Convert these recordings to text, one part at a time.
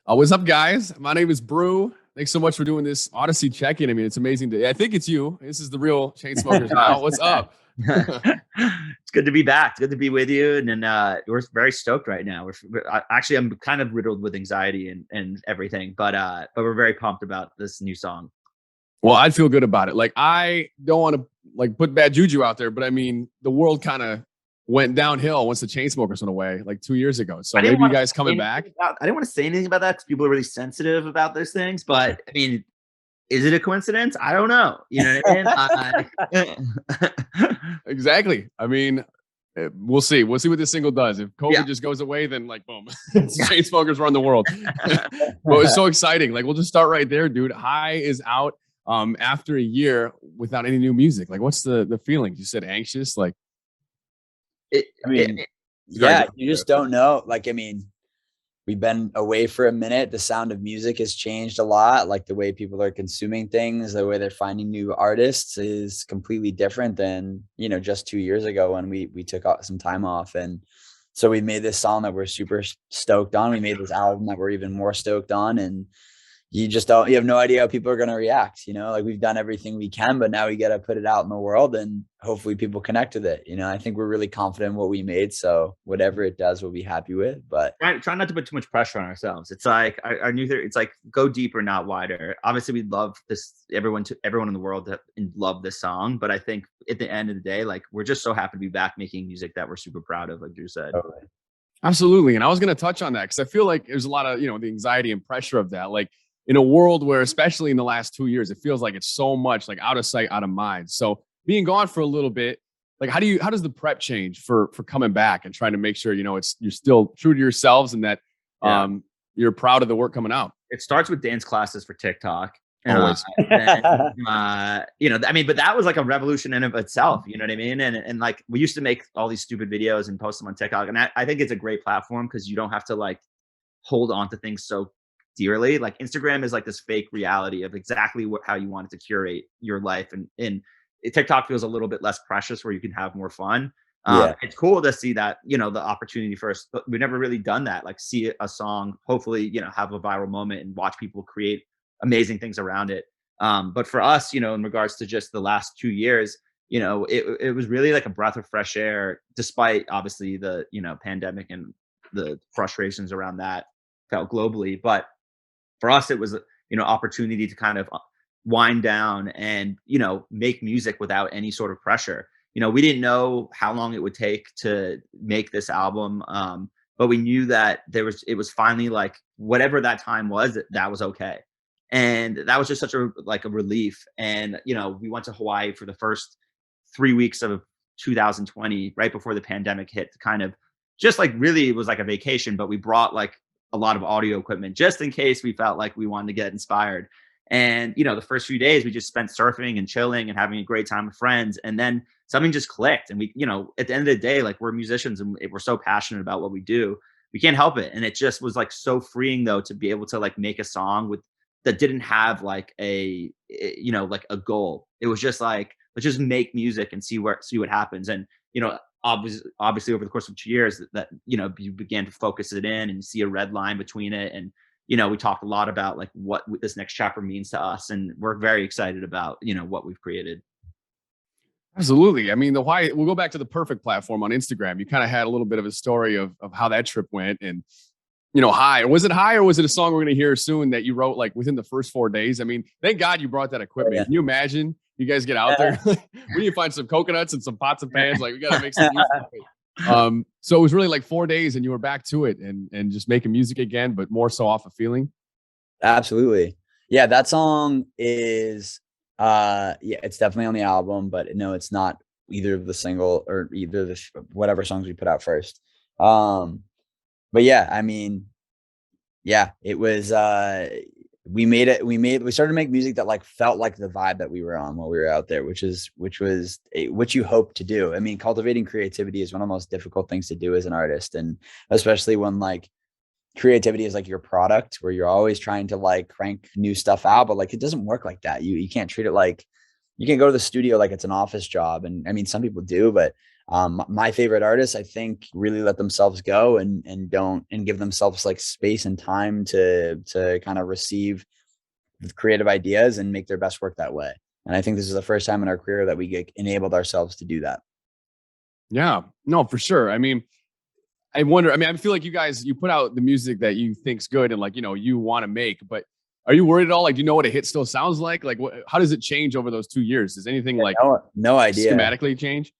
What's up, guys? My name is Brew. Thanks so much for doing this Audacy check-in. I mean, it's amazing I think it's you. This is the real Chainsmokers now. What's up? It's good to be back. It's good to be with you, and we're very stoked right now. Actually, I'm kind of riddled with anxiety and everything, but we're very pumped about this new song. Well, I'd feel good about it. Like, I don't want to put bad juju out there, but I mean, the world kind of went downhill once the Chainsmokers went away like 2 years ago. So maybe you guys coming back. I didn't want to say anything about that because people are really sensitive about those things. But I mean, is it a coincidence? I don't know. You know what I mean? Exactly. I mean, we'll see. We'll see what this single does. If COVID just goes away, then like boom, Chainsmokers run the world. But it's so exciting. Like, we'll just start right there, dude. High is out after a year without any new music. Like, what's the feeling? You said anxious, like. You just don't know. Like, I mean, we've been away for a minute. The sound of music has changed a lot. Like, the way people are consuming things, the way they're finding new artists is completely different than, just 2 years ago when we took some time off. And so we made this song that we're super stoked on. We made this album that we're even more stoked on. And you have no idea how people are going to react. Like, we've done everything we can, but now we got to put it out in the world and hopefully people connect with it. I think we're really confident in what we made. So whatever it does, we'll be happy with, but try not to put too much pressure on ourselves. It's like our new theory. It's like, go deeper, not wider. Obviously we love this. Everyone in the world love this song. But I think at the end of the day, like, we're just so happy to be back making music that we're super proud of, like Drew said. Totally. Absolutely. And I was going to touch on that because I feel like there's a lot of, the anxiety and pressure of that. Like, in a world where, especially in the last 2 years, it feels like it's so much like out of sight, out of mind. So being gone for a little bit, like, how does the prep change for coming back and trying to make sure, you're still true to yourselves and that you're proud of the work coming out? It starts with dance classes for TikTok. Always. But that was like a revolution in of itself. You know what I mean? And like, we used to make all these stupid videos and post them on TikTok. And I think it's a great platform because you don't have to like hold on to things so dearly. Like, Instagram is like this fake reality of exactly how you want it to curate your life, and TikTok feels a little bit less precious where you can have more fun. It's cool to see that, the opportunity first, but we've never really done that. Like, see a song, hopefully, have a viral moment and watch people create amazing things around it. But for us, in regards to just the last 2 years, it was really like a breath of fresh air, despite obviously the, pandemic and the frustrations around that felt globally. But for us, it was, opportunity to kind of wind down and, make music without any sort of pressure. We didn't know how long it would take to make this album. But we knew that it was finally like, whatever that time was, that was okay. And that was just such a relief. And, we went to Hawaii for the first 3 weeks of 2020, right before the pandemic hit, to kind of just like, really, it was like a vacation, but we brought like a lot of audio equipment just in case we felt like we wanted to get inspired. And, the first few days we just spent surfing and chilling and having a great time with friends. And then something just clicked. And we, at the end of the day, like, we're musicians and we're so passionate about what we do. We can't help it. And it just was like so freeing though, to be able to like make a song that didn't have like a goal. It was just like, let's just make music and see what happens. And, obviously over the course of 2 years that you began to focus it in and see a red line between it. And, we talked a lot about like what this next chapter means to us. And we're very excited about, what we've created. Absolutely. I mean, we'll go back to the Perfect platform on Instagram. You kind of had a little bit of a story of how that trip went, and, High. Was it High, or was it a song we're going to hear soon that you wrote like within the first 4 days? I mean, thank God you brought that equipment. Can you imagine you guys get out there? We need to find some coconuts and some pots and pans. Like, we got to make some music. So it was really like 4 days and you were back to it and just making music again, but more so off a feeling. Absolutely. Yeah. That song is, it's definitely on the album, but no, it's not either of the single or either the whatever songs we put out first. But yeah, I mean, yeah, it was, we started to make music that like felt like the vibe that we were on while we were out there, which was what you hope to do. I mean, cultivating creativity is one of the most difficult things to do as an artist. And especially when like creativity is like your product, where you're always trying to like crank new stuff out, but like, it doesn't work like that. You can't treat it like, you can go to the studio like it's an office job. And I mean, some people do, but My favorite artists, I think, really let themselves go and don't and give themselves like space and time to kind of receive creative ideas and make their best work that way. And I think this is the first time in our career that we get enabled ourselves to do that. Yeah, no, for sure. I mean, I wonder. I mean, I feel like you put out the music that you think's good and like you want to make, but are you worried at all? Like, do you know what a hit still sounds like? Like, how does it change over those 2 years? Does anything like No idea. schematically change?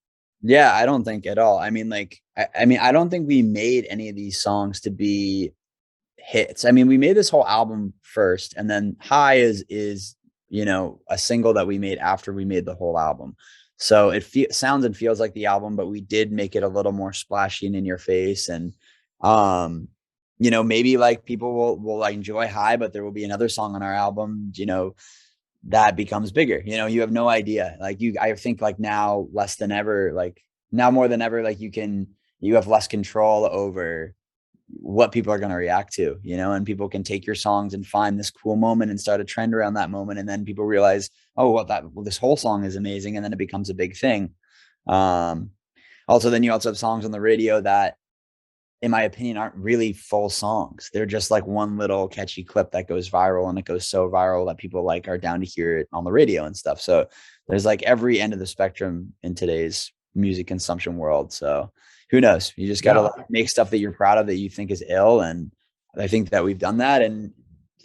Yeah, I don't think at all. I mean, like, I mean, I don't think we made any of these songs to be hits. I mean, we made this whole album first, and then High is a single that we made after we made the whole album. So it sounds and feels like the album, but we did make it a little more splashy and in your face. And maybe like people will like enjoy High, but there will be another song on our album, that becomes bigger. You have no idea. Like I think like now less than ever, like now more than ever, like you have less control over what people are going to react to, and people can take your songs and find this cool moment and start a trend around that moment. And then people realize, oh, this whole song is amazing. And then it becomes a big thing. Also, then you also have songs on the radio that, in my opinion, aren't really full songs. They're just like one little catchy clip that goes viral, and it goes so viral that people like are down to hear it on the radio and stuff. So there's like every end of the spectrum in today's music consumption world. So who knows? You just got to make stuff that you're proud of, that you think is ill. And I think that we've done that, and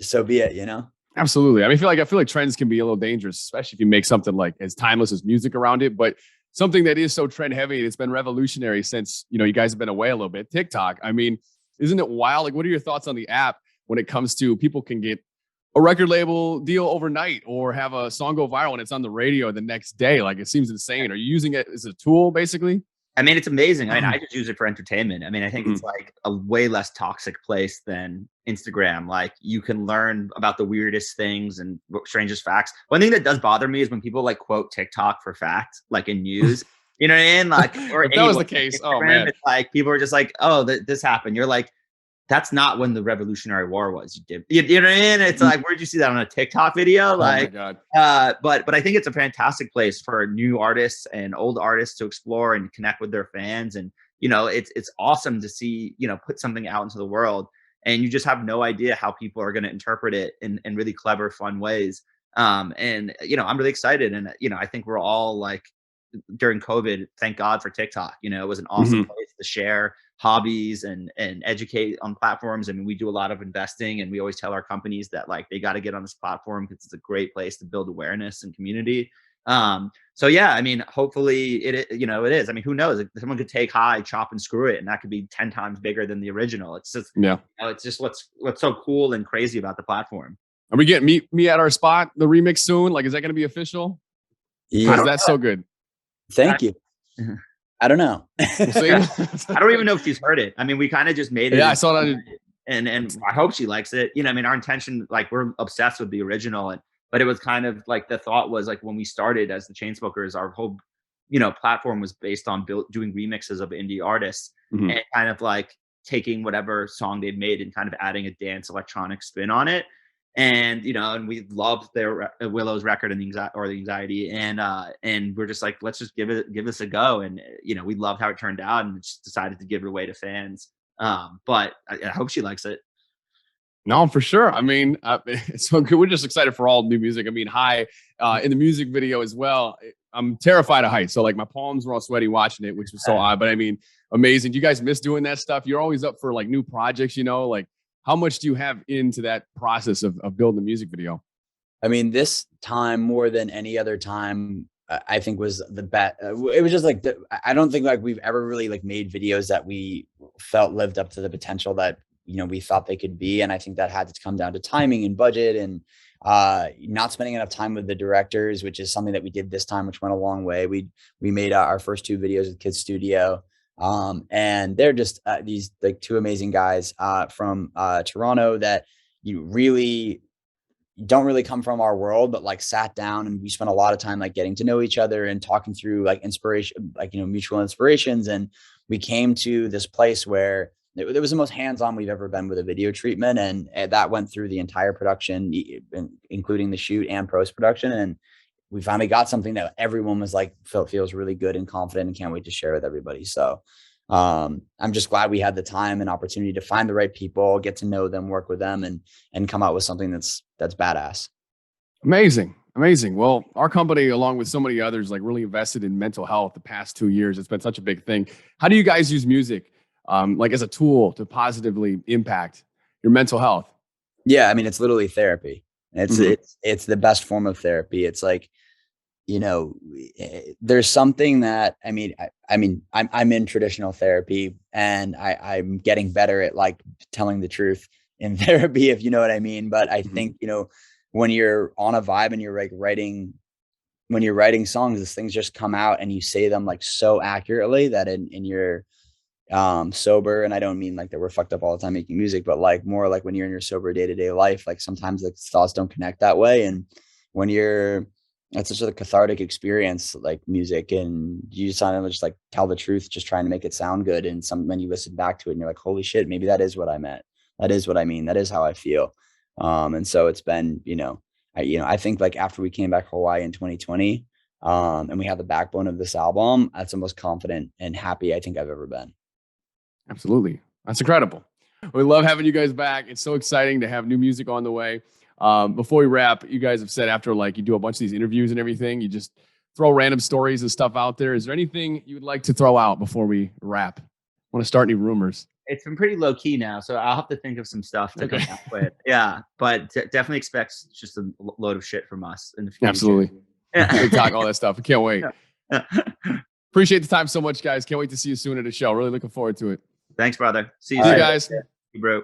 so be it, Absolutely. I mean, I feel like trends can be a little dangerous, especially if you make something like as timeless as music around it, but something that is so trend heavy and it's been revolutionary since, you guys have been away a little bit. TikTok. I mean, isn't it wild? Like, what are your thoughts on the app when it comes to people can get a record label deal overnight or have a song go viral and it's on the radio the next day? Like, it seems insane. Are you using it as a tool, basically? I mean, it's amazing. I mean, I just use it for entertainment. I mean, I think it's like a way less toxic place than Instagram. Like, you can learn about the weirdest things and strangest facts. One thing that does bother me is when people like quote TikTok for facts, like in news. You know what I mean? Like, or if that was the case, Instagram, oh man, it's like people are just like, oh, this happened. You're like, that's not when the Revolutionary War was. You know what I mean? It's like, where'd you see that on a TikTok video? Like, oh my God. But I think it's a fantastic place for new artists and old artists to explore and connect with their fans. And, it's awesome to see, put something out into the world, and you just have no idea how people are going to interpret it in really clever, fun ways. I'm really excited. And, I think we're all like, during COVID, thank God for TikTok. It was an awesome place to share hobbies and educate on platforms. I mean, we do a lot of investing, and we always tell our companies that like they got to get on this platform because it's a great place to build awareness and community. So yeah, I mean, hopefully it is. I mean, who knows? Someone could take High, chop and screw it, and that could be 10 times bigger than the original. It's just it's just what's so cool and crazy about the platform. Are we getting me at our spot, the remix soon? Like, is that going to be official? Yeah, that's so good. Thank you. I don't know. We'll see. I don't even know if she's heard it. I mean, we kind of just made it. Yeah, I saw that. And I hope she likes it. I mean, our intention, like, we're obsessed with the original, but it was kind of like the thought was like when we started as the Chainsmokers, our whole, platform was based on doing remixes of indie artists and kind of like taking whatever song they've made and kind of adding a dance electronic spin on it. And and we loved their Willow's record and the anxiety, and we're just like, let's just give this a go. And we loved how it turned out, and just decided to give it away to fans. But I hope she likes it. No, for sure. I mean, it's so good. We're just excited for all new music. I mean, High in the music video as well. I'm terrified of heights, so like my palms were all sweaty watching it, which was so odd. But I mean, amazing. Do you guys miss doing that stuff? You're always up for like new projects, like. How much do you have into that process of building the music video? I mean, this time more than any other time, I think was the best. It was just like, I don't think like we've ever really like made videos that we felt lived up to the potential that, we thought they could be. And I think that had to come down to timing and budget and not spending enough time with the directors, which is something that we did this time, which went a long way. We made our first 2 videos with Kids Studio. And they're just these like 2 amazing guys from Toronto that you really don't really come from our world, but like sat down and we spent a lot of time like getting to know each other and talking through like inspiration, like, mutual inspirations. And we came to this place where it was the most hands-on we've ever been with a video treatment. And that went through the entire production, including the shoot and post-production. And we finally got something that everyone was like, feels really good and confident and can't wait to share with everybody. So I'm just glad we had the time and opportunity to find the right people, get to know them, work with them, and come out with something that's badass. Amazing. Amazing. Well, our company, along with so many others, like really invested in mental health the past 2 years. It's been such a big thing. How do you guys use music, like as a tool to positively impact your mental health? Yeah, I mean, it's literally therapy. It's the best form of therapy. It's like, there's something that I'm in traditional therapy, and I'm getting better at like telling the truth in therapy, if you know what I mean. But I think, when you're on a vibe and you're like when you're writing songs, these things just come out and you say them like so accurately that in your sober, and I don't mean like that we're fucked up all the time making music, but like more like when you're in your sober day-to-day life, like sometimes the thoughts don't connect that way. And when it's such a cathartic experience, like music, and you just kind of just like tell the truth, just trying to make it sound good. And when you listen back to it and you're like, holy shit, maybe that is what I meant. That is what I mean. That is how I feel. And so it's been, I think like after we came back to Hawaii in 2020, and we have the backbone of this album, that's the most confident and happy I think I've ever been. Absolutely. That's incredible. We love having you guys back. It's so exciting to have new music on the way. Before we wrap, you guys have said after like you do a bunch of these interviews and everything, you just throw random stories and stuff out there. Is there anything you would like to throw out before we wrap? Want to start any rumors? It's been pretty low key now, so I'll have to think of some stuff to come out with. Yeah, but definitely expect just a load of shit from us in the future. Absolutely. TikTok, all that stuff. I can't wait. Appreciate the time so much, guys. Can't wait to see you soon at a show. Really looking forward to it. Thanks, brother. See you guys. Bro.